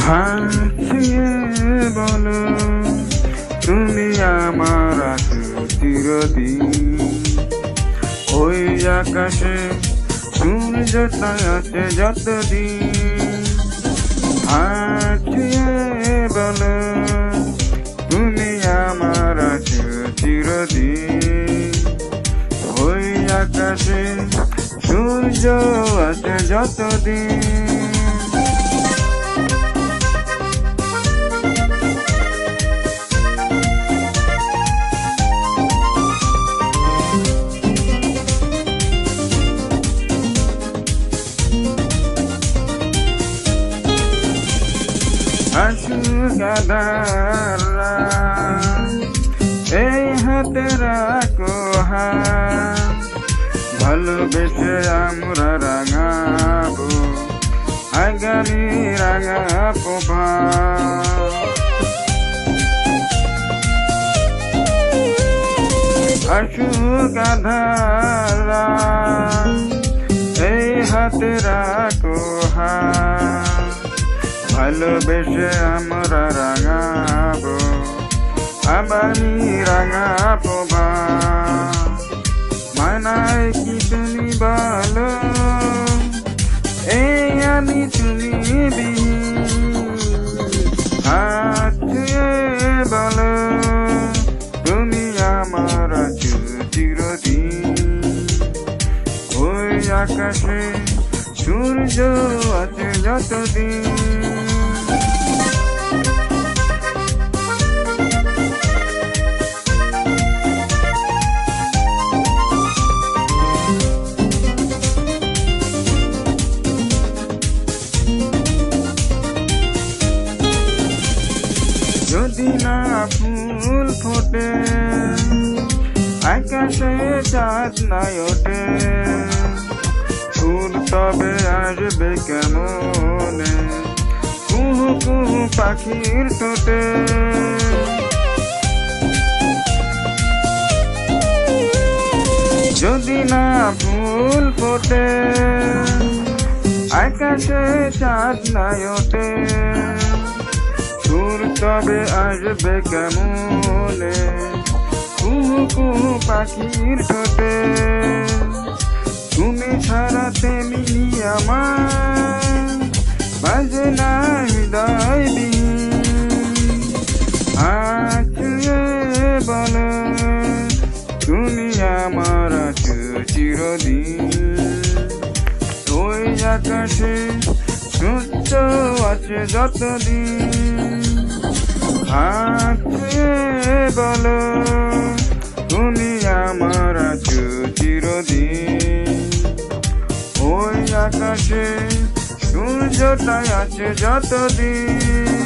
হাসিয়ে বলো তুমি আমার আছো চিরদিন। ওই আকাশে সূর্যটা আছে যতদিন। হাসিয়ে বলো তুমি আমার আছো চিরদিন। ওই আকাশে সূর্য আছে যতদিন। গাদাররা এই হাতে রাখো হাত, ভালোবেসে আমরা রাঙাবো আগামী রাঙাবো ভাত। গাধাররা এই হাতে রাখো হাত, ভালোবেসে আমরা রাঙাবো আবারই রাঙাবো ভাত। মানায় কি তুমি বলো এই আমি তুমি হাত ছুঁয়ে বলো তুমি আমার আছো চিরদিন। ওই আকাশে সূর্য আছে যতদিন। যদি না ফুল ফোটে আকাশে চাঁদ নাই ওঠে, ফুল তবে আসবে কেমনে কুহু কুহু পাখির ঠোঁটে। যদি না ফুল ফোটে আকাশে চাঁদ নাই ওঠে, সুর তবে আসবে কেমনে কুহু কুহু পাখির ঠোঁটে। তুমি ছাড়া তেমনি আমার বাজে না হৃদয় বিহীন। হাত ছুঁয়ে বলো তুমি আমার আছো চিরদিন। ওই আকাশে সূর্য আছে যতদিন। হাত ছুঁয়ে বলো তুমি আমার আছো চিরদিন। ওই আকাশে সূর্যটাই আছে যতদিন।